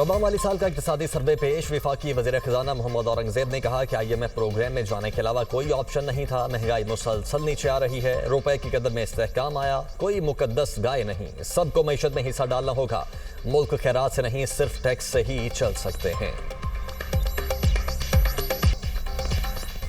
रबा माली साल का इक्तिसादी सर्वे पेश। वफाकी वज़ीर ख़ज़ाना मोहम्मद औरंगज़ेब ने कहा कि IMF प्रोग्राम में जाने के अलावा कोई ऑप्शन नहीं था। महंगाई मुसलसल नीचे आ रही है, रुपए की कदर में इस्तेहकाम आया, कोई मुकद्दस गाय नहीं, सबको मईशत में हिस्सा डालना होगा। मुल्क खैरात से नहीं सिर्फ टैक्स से ही चल सकते हैं।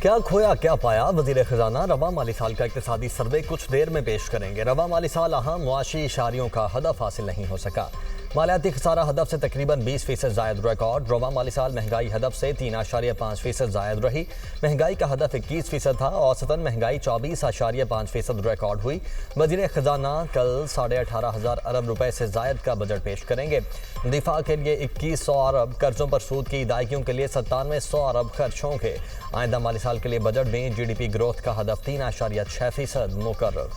क्या खोया क्या पाया, वज़ीर ख़ज़ाना रबा माली साल का इक्तिसादी सर्वे कुछ देर में पेश करेंगे। रबा माली साल अहम मुआशी इशारियों का हदफ हासिल नहीं हो सका। मालियाती खसारा हदफ से तकरीबन 20% जायद रिकॉर्ड। रबा माली साल महंगाई हदफ से 3.5% जायद रही। महंगाई का हदफ 21% था। औसतन महंगाई 24.5% रिकॉर्ड हुई। वज़ीर ख़ज़ाना कल 18,500 अरब रुपए से जायद का बजट पेश करेंगे। दिफा के लिए 2100 अरब, कर्जों पर सूद की अदायगियों के लिए 9700 अरब खर्च होंगे। आइंदा माली साल के लिए बजट में GDP ग्रोथ का हदफ 3.6% मुकर्रर।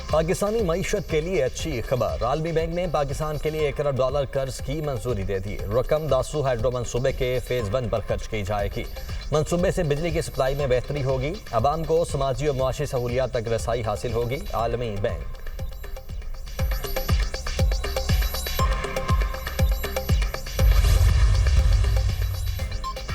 पाकिस्तानी मईशत के लिए अच्छी खबर। आलमी बैंक ने पाकिस्तान के लिए $1 अरब कर्ज की मंजूरी दे दी। रकम दासू हाइड्रो मंसूबे के फेज 1 पर खर्च की जाएगी। मंसूबे से बिजली की सप्लाई में बेहतरी होगी, अवाम को समाजी और मुआशी सहूलियात तक रसाई हासिल होगी। आलमी बैंक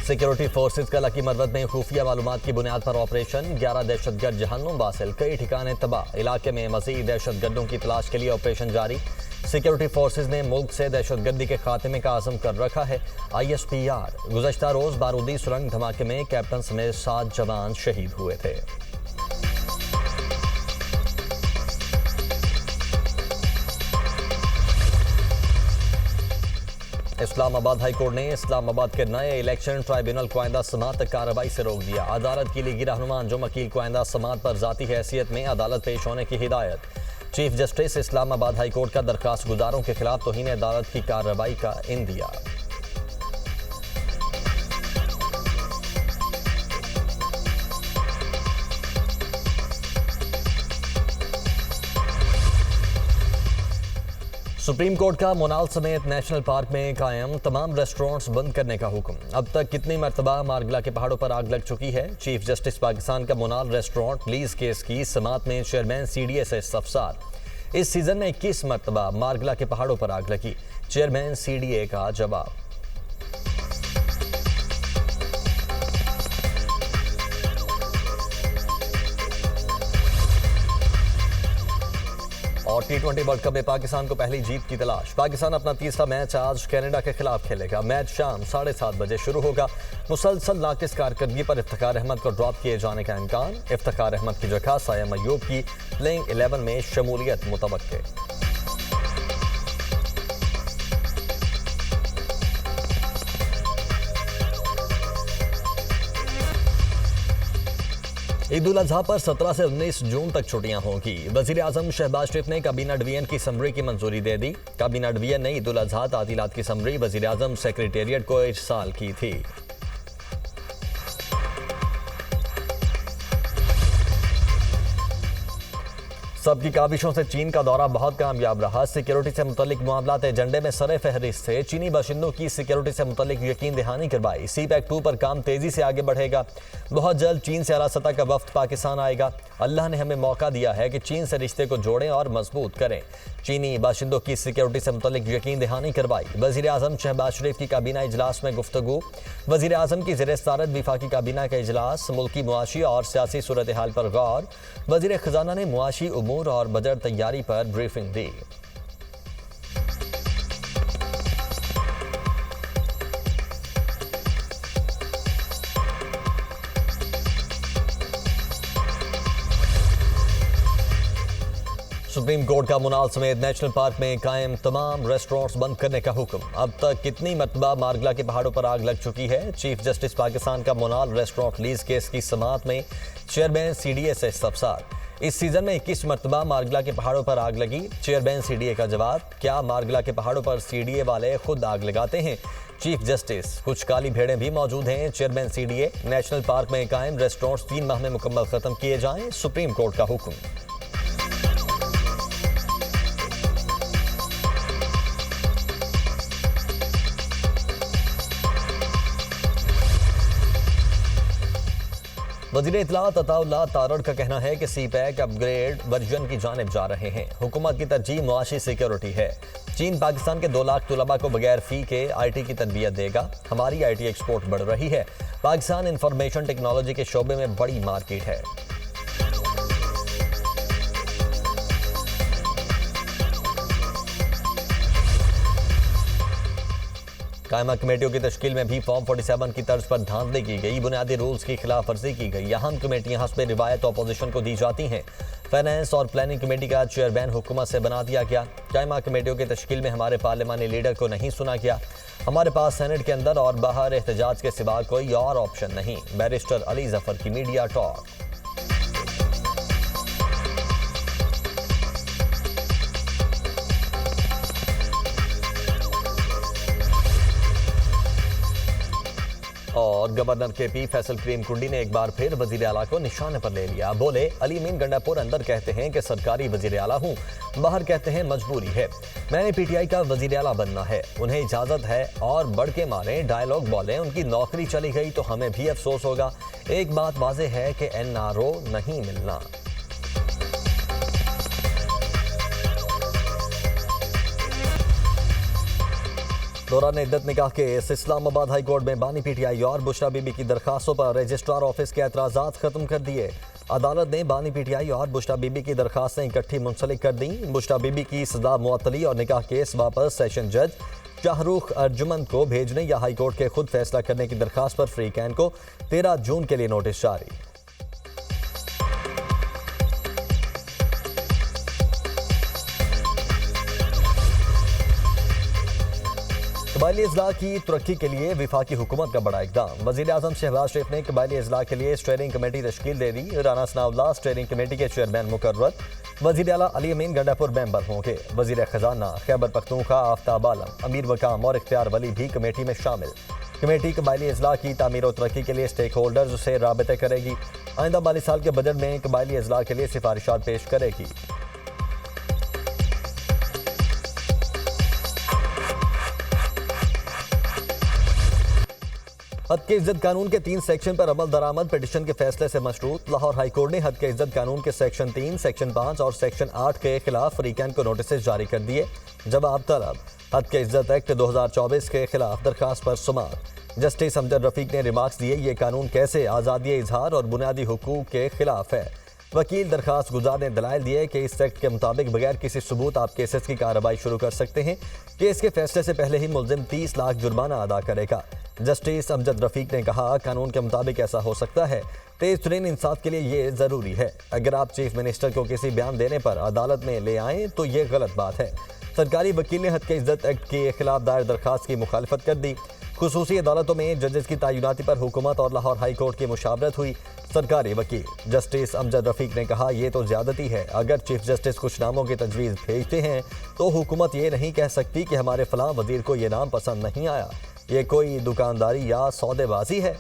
सिक्योरिटी फोर्सेज का लकी मरवत में खुफिया मालूमात की बुनियाद पर ऑपरेशन। 11 दहशतगर्द जहन्नुम बासिल, कई ठिकाने तबाह। इलाके में मजीद दहशतगर्दों की तलाश के लिए ऑपरेशन जारी। सिक्योरिटी फोर्सेज ने मुल्क से दहशतगर्दी के खात्मे का आज़म कर रखा है। ISPR गुज़श्ता रोज बारूदी सुरंग धमाके में कैप्टन समेत 7 जवान शहीद हुए थे। इस्लामाबाद हाई कोर्ट ने इस्लामाबाद के नए इलेक्शन ट्राइब्यूनल को आइंदा समात तक कार्रवाई से रोक दिया। अदालत की लीगी रहनुमा अंजुम वकील को आइंदा समात पर जाती हैसियत में अदालत पेश होने की हिदायत। Chief justice Islamabad high court का दरखास्त गुजारों के खिलाफ तौहीन अदालत की कार्रवाई का इंदिया। सुप्रीम कोर्ट का मोनाल समेत नेशनल पार्क में कायम तमाम रेस्टोरेंट्स बंद करने का हुक्म। अब तक कितनी मरतबा मारगला के पहाड़ों पर आग लग चुकी है। चीफ जस्टिस पाकिस्तान का मोनाल रेस्टोरेंट लीज केस की समात में चेयरमैन CDA से इस्तफसार। इस सीजन में 21 मरतबा मारगला के पहाड़ों पर आग लगी। चेयरमैन CDA का जवाब। और T20 वर्ल्ड कप में पाकिस्तान को पहली जीत की तलाश। पाकिस्तान अपना तीसरा मैच आज कनाडा के खिलाफ खेलेगा। मैच शाम 7:30 बजे शुरू होगा। मुसलसल नाकिस कारकर्दगी पर इफ्तिखार अहमद को ड्रॉप किए जाने का इम्कान। इफ्तिखार अहमद की जगह सायम अय्यूब की प्लेइंग 11 में शमूलियत मुतवक्के। ईद उल अजहा पर 17 से 19 जून तक छुट्टियां होंगी। वज़ीर आज़म शहबाज शरीफ ने काबीना डिवीजन की समरी की मंजूरी दे दी। काबीना डिवीजन ने ईद उल अजहा तातीलात की समरी वज़ीर आज़म सेक्रेटेरिएट को इरसाल की थी। सबकी काविशों से चीन का दौरा बहुत कामयाब रहा। सिक्योरिटी से मुतल्लिक मामलात एजेंडे में सरे फहरिस्त थे। चीनी बाशिंदों की सिक्योरिटी से मुतल्लिक यकीन दहानी करवाई। CPEC 2 पर काम तेजी से आगे बढ़ेगा। बहुत जल्द चीन से आला सतह का वफ्द पाकिस्तान आएगा। अल्लाह ने हमें मौका दिया है कि चीन से रिश्ते को जोड़ें और मजबूत करें। चीनी बाशिंदों की सिक्योरिटी से मुतल्लिक यकीन दहानी करवाई। वज़ीर आज़म शहबाज शरीफ की काबीना इजलास में गुफ्तगू। वज़ीर आज़म की ज़ेर सदारत वफाकी काबीना का इजलास। मुल्की मुआशी और सियासी सूरत हाल पर गौर। वज़ीर ख़ज़ाना ने मुआशी उमूर और बजट तैयारी पर ब्रीफिंग दी। सुप्रीम कोर्ट का मुनाल समेत नेशनल पार्क में कायम तमाम रेस्टोरेंट्स बंद करने का हुक्म। अब तक कितनी मरतबा मारगला के पहाड़ों पर आग लग चुकी है। चीफ जस्टिस पाकिस्तान का मुनाल रेस्टोरेंट लीज केस की समात में चेयरमैन CDA से इस्तफसार। इस सीजन में 21 मरतबा मारगला के पहाड़ों पर आग लगी। चेयरमैन CDA का जवाब। क्या मारगला के पहाड़ों पर CDA वाले खुद आग लगाते हैं। चीफ जस्टिस कुछ काली भेड़ें भी मौजूद हैं। चेयरमैन CDA नेशनल पार्क में कायम रेस्टोरेंट्स 3 माह में मुकम्मल खत्म किए जाएं। सुप्रीम कोर्ट का हुक्म। वज़ीर इत्तलात अताउल्लाह तारड़ का कहना है कि CPEC अपग्रेड वर्जन की जानिब जा रहे हैं। हुकूमत की तरजीह मुआशी सिक्योरिटी है। चीन पाकिस्तान के 2 लाख तुलबा को बगैर फ़ी के IT की तरबियत देगा। हमारी IT एक्सपोर्ट बढ़ रही है। पाकिस्तान इंफॉर्मेशन टेक्नोलॉजी के शोबे में बड़ी मार्केट है। कायमा कमेटियों की तश्कील में भी फॉर्म 47 की तर्ज पर धांधली की गई। बुनियादी रूल्स की खिलाफ वर्जी की गई। अहम कमेटियां हस्ब रिवायत अपोजिशन को दी जाती हैं। फाइनेंस और प्लानिंग कमेटी का चेयरमैन हुकूमत से बना दिया गया। कायमा कमेटियों की तश्कील में हमारे पार्लिमानी लीडर को नहीं सुना गया। हमारे पास सेनेट के अंदर और बाहर एहतजाज के सिवा कोई और ऑप्शन नहीं। बैरिस्टर अली जफर की मीडिया टॉक। और गवर्नर KP फैसल क्रीम कुंडी ने एक बार फिर वजीर आला को निशाने पर ले लिया। बोले, अली अमीन गंडापुर अंदर कहते हैं कि सरकारी वजीर आला हूँ, बाहर कहते हैं मजबूरी है। मैंने PTI का वजीर आला बनना है, उन्हें इजाजत है और बढ़ के मारें, डायलॉग बोलें। उनकी नौकरी चली गई तो हमें भी अफसोस होगा। एक बात वाज़ेह है कि NRO नहीं मिलना। दौरान इद्दत निकाह केस इस्लामाबाद हाई कोर्ट में बानी PTI और बुशरा बीबी की दरखास्तों पर रजिस्ट्रार ऑफिस के एतराज़ात खत्म कर दिए। अदालत ने बानी PTI और बुशरा बीबी की दरखास्तें इकट्ठी मुंसलिक कर दी। बुशरा बीबी की सजा मुअत्तली और निकाह केस वापस सेशन जज शाहरुख अर्जुमंद को भेजने या हाई कोर्ट के खुद फैसला करने की दरखास्त पर फ्री कैन को 13 जून के लिए नोटिस जारी। कबायली अजला की तरक्की के लिए विफाकी हुकूमत का बड़ा इकदाम। वज़ीर आज़म शहबाज शरीफ ने कबायली अजला के लिए स्टेयरिंग कमेटी तश्कील दे दी। राना सनाउल्लाह स्टेयरिंग कमेटी के चेयरमैन मुकर्रर। वज़ीर आला अली अमीन गंडापुर मेंबर होंगे। वज़ीर खजाना खैबर पख्तूनख्वा आफ्ताब आलम, अमीर वकाम और इख्तियार वली भी कमेटी में शामिल। कमेटी कबायली अजला की तामीर और तरक्की के लिए स्टेक होल्डर्स से राबते करेगी। आइंदा माली साल के बजट में कबायली अजला के लिए सिफारिशात पेश करेगी। हद के इज्जत कानून के 3 सेक्शन पर अमल दरामद पिटिशन के फैसले से मशरूत। लाहौर हाई कोर्ट ने हद के इज्जत कानून के सेक्शन 3, सेक्शन 5 और सेक्शन 8 के खिलाफ फ्री कैन को नोटिस जारी कर दिए। जवाब तलब। हद के इज्जत एक्ट 2024 के खिलाफ दरखास्त पर सुमात। जस्टिस अमजद रफीक ने रिमार्क्स दिए, ये कानून कैसे आज़ादी इजहार और बुनियादी हुकूक के खिलाफ है। वकील दरखास्त गुजार ने दलाइल दिए कि इस एक्ट के मुताबिक बगैर किसी सबूत आप केसेस की कार्रवाई शुरू कर सकते हैं। केस के फैसले से पहले ही मुलजिम 30 लाख जुर्माना अदा करेगा। जस्टिस अमजद रफीक ने कहा, कानून के मुताबिक ऐसा हो सकता है। तेज तरीन इंसाफ के लिए ये ज़रूरी है। अगर आप चीफ मिनिस्टर को किसी बयान देने पर अदालत में ले आएँ तो ये गलत बात है। सरकारी वकील ने हद के इज्जत एक्ट के खिलाफ दायर दरखास्त की मुखालफत कर दी। खुसूसी अदालतों में जजेस की तैनाती पर हुकूमत और लाहौर हाई कोर्ट की मुशावरत हुई। सरकारी वकील जस्टिस अमजद रफीक ने कहा, ये तो ज्यादती है। अगर चीफ जस्टिस कुछ नामों की तजवीज़ भेजते हैं तो हुकूमत ये नहीं कह सकती कि हमारे फलां वजीर को ये नाम पसंद नहीं आया। ये कोई दुकानदारी या सौदेबाजी है।